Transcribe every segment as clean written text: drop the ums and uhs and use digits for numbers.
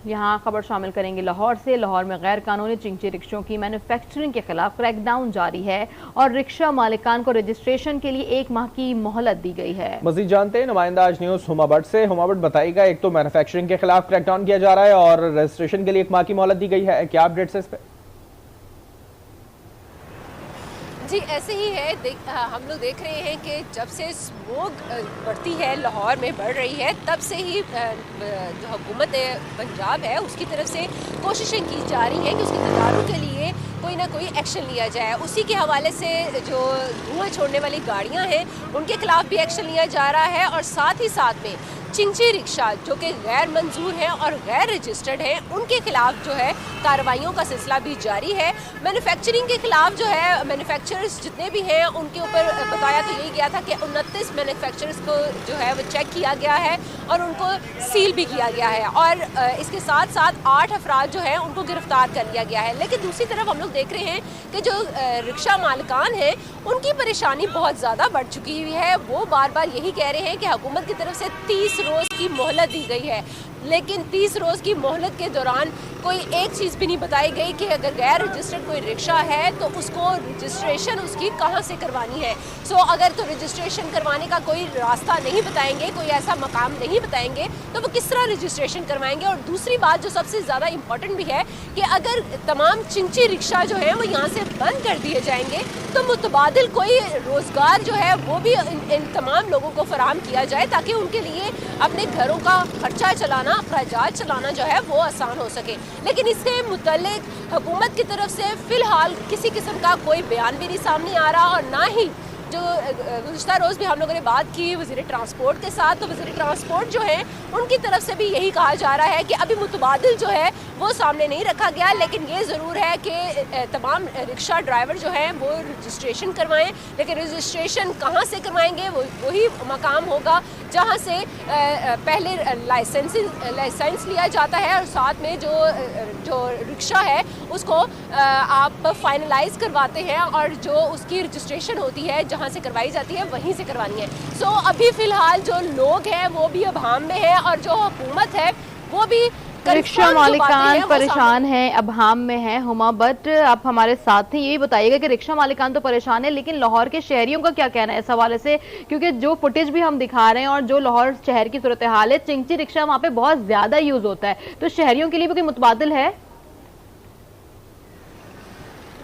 यहाँ खबर शामिल करेंगे लाहौर से। लाहौर में गैर कानूनी चिंची रिक्शों की मैन्युफैक्चरिंग के खिलाफ क्रैकडाउन जारी है और रिक्शा मालिकान को रजिस्ट्रेशन के लिए 1 माह की मोहलत दी गई है। मजीद जानते हैं नुमाइंदा आज न्यूज हुमा भट्ट से। हुमा भट्ट बताइएगा, एक तो मैन्युफैक्चरिंग के खिलाफ क्रैकडाउन किया जा रहा है और रजिस्ट्रेशन के लिए 1 माह की मोहलत दी गई है, क्या अपडेट्स है इस पे? जी ऐसे ही है। हम लोग देख रहे हैं कि जब से स्मोक बढ़ती है, लाहौर में बढ़ रही है, तब से ही जो हुकूमत पंजाब है उसकी तरफ से कोशिशें की जा रही हैं कि उसके तदारुक के लिए कोई ना कोई एक्शन लिया जाए। उसी के हवाले से जो धुआं छोड़ने वाली गाड़ियां हैं उनके खिलाफ भी एक्शन लिया जा रहा है और साथ ही साथ में चिंची रिक्शा जो कि गैर मंजूर हैं और गैर रजिस्टर्ड हैं उनके खिलाफ जो है कार्रवाइयों का सिलसिला भी जारी है। मैन्युफैक्चरिंग के खिलाफ जो है मैन्युफैक्चरर्स जितने भी हैं उनके ऊपर बताया तो यही गया था कि 29 मैन्युफैक्चरर्स को जो है वो चेक किया गया है और उनको सील भी किया गया है और इसके साथ साथ 8 अफराद जो हैं उनको गिरफ्तार कर लिया गया है। लेकिन दूसरी तरफ हम लोग देख रहे हैं कि जो रिक्शा मालिकान हैं उनकी परेशानी बहुत ज़्यादा बढ़ चुकी हुई है। वो बार बार यही कह रहे हैं कि हुकूमत की तरफ से 30 रोज़ की मोहलत दी गई है, लेकिन 30 रोज़ की मोहलत के दौरान कोई एक चीज़ भी नहीं बताई गई कि अगर गैर रजिस्टर्ड कोई रिक्शा है तो उसको रजिस्ट्रेशन उसकी कहाँ से करवानी है। अगर तो रजिस्ट्रेशन करवाने का कोई रास्ता नहीं बताएंगे, कोई ऐसा मकाम नहीं बताएंगे तो वो किस तरह रजिस्ट्रेशन करवाएंगे। और दूसरी बात जो सबसे ज़्यादा इम्पोर्टेंट भी है कि अगर तमाम चिंची रिक्शा जो है वो यहाँ से बंद कर दिए जाएंगे तो मुतबादिल कोई रोज़गार जो है वो भी इन तमाम लोगों को फराहम किया जाए ताकि उनके लिए अपने घरों का खर्चा चलाना, अखराजात चलाना जो है वो आसान हो सके। लेकिन इससे मुतल्लिक हुकूमत की तरफ से फ़िलहाल किसी किस्म का कोई बयान भी नहीं सामने आ रहा और ना ही जो गुज़िश्ता रोज़ भी हम लोगों ने बात की वज़ीर ट्रांसपोर्ट के साथ, तो वज़ीर ट्रांसपोर्ट जो है उनकी तरफ से भी यही कहा जा रहा है कि अभी मुतबादिल जो है वो सामने नहीं रखा गया, लेकिन ये ज़रूर है कि तमाम रिक्शा ड्राइवर जो हैं वो रजिस्ट्रेशन करवाएं। लेकिन रजिस्ट्रेशन कहाँ से करवाएंगे वही मकाम होगा जहाँ से पहले लाइसेंस लिया जाता है और साथ में जो रिक्शा है उसको आप फाइनलाइज करवाते हैं और जो उसकी रजिस्ट्रेशन होती है जहाँ से करवाई जाती है वहीं से करवानी है। अभी फ़िलहाल जो लोग हैं वो भी अभाम में है और जो हुकूमत है वो भी रिक्शा मालिकान परेशान हैं, अभाम में हैं। हुमा भट्ट आप हमारे साथ हैं, यही बताइएगा कि रिक्शा मालिकान तो परेशान है लेकिन लाहौर के शहरियों का क्या कहना है इस हवाले से, क्योंकि जो फुटेज भी हम दिखा रहे हैं और जो लाहौर शहर की सूरत हाल है, चिंची रिक्शा वहाँ पे बहुत ज्यादा यूज होता है, तो शहरियों के लिए भी कोई मुतबादिल है?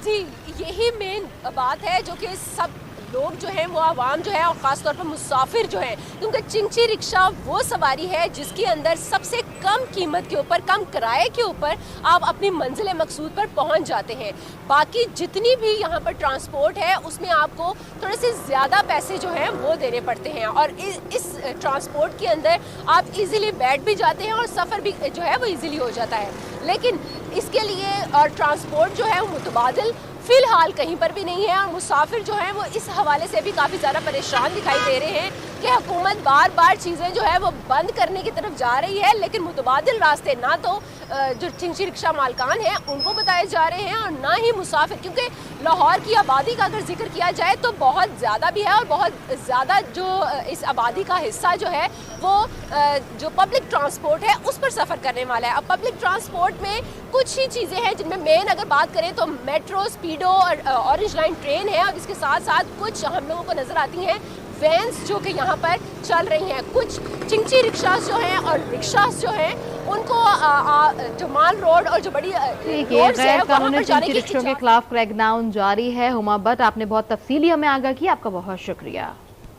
जी यही मेन बात है जो कि सब लोग जो हैं वो आवाम जो है और ख़ास तौर पर मुसाफिर जो हैं, क्योंकि चिंची रिक्शा वो सवारी है जिसके अंदर सबसे कम कीमत के ऊपर, कम किराए के ऊपर आप अपनी मंजिल मकसूद पर पहुंच जाते हैं। बाकी जितनी भी यहाँ पर ट्रांसपोर्ट है उसमें आपको थोड़े से ज़्यादा पैसे जो हैं वो देने पड़ते हैं और इस ट्रांसपोर्ट के अंदर आप इजीली बैठ भी जाते हैं और सफ़र भी जो है वो इजीली हो जाता है। लेकिन इसके लिए और ट्रांसपोर्ट जो है वो मुतबादिल फ़िलहाल कहीं पर भी नहीं है और मुसाफिर जो हैं वो इस हवाले से भी काफ़ी ज़्यादा परेशान दिखाई दे रहे हैं कि हुकूमत बार बार चीज़ें जो है वो बंद करने की तरफ जा रही है, लेकिन मुतबादिल रास्ते ना तो जो चिंची रिक्शा मालकान हैं उनको बताए जा रहे हैं और ना ही मुसाफिर, क्योंकि लाहौर की आबादी का अगर जिक्र किया जाए तो बहुत ज़्यादा भी है और बहुत ज़्यादा जो इस आबादी का हिस्सा जो है वो जो पब्लिक ट्रांसपोर्ट है उस पर सफ़र करने वाला है। अब पब्लिक ट्रांसपोर्ट में कुछ ही चीज़ें हैं जिनमें मेन अगर बात करें तो मेट्रो, स्पीडो और ऑरेंज लाइन ट्रेन है और इसके साथ साथ कुछ हम लोगों को नज़र आती हैं वैन्स जो कि यहाँ पर चल रही हैं। कुछ चिंची रिक्शास जो हैं और रिक्शास जो हैं उनको जो माल रोड और जो बड़ी गैर कानूनी चिंची रिक्शों के खिलाफ क्रैकडाउन जारी है। हुमा भट्ट आपने बहुत तफसीली हमें आगाह किया, आपका बहुत शुक्रिया।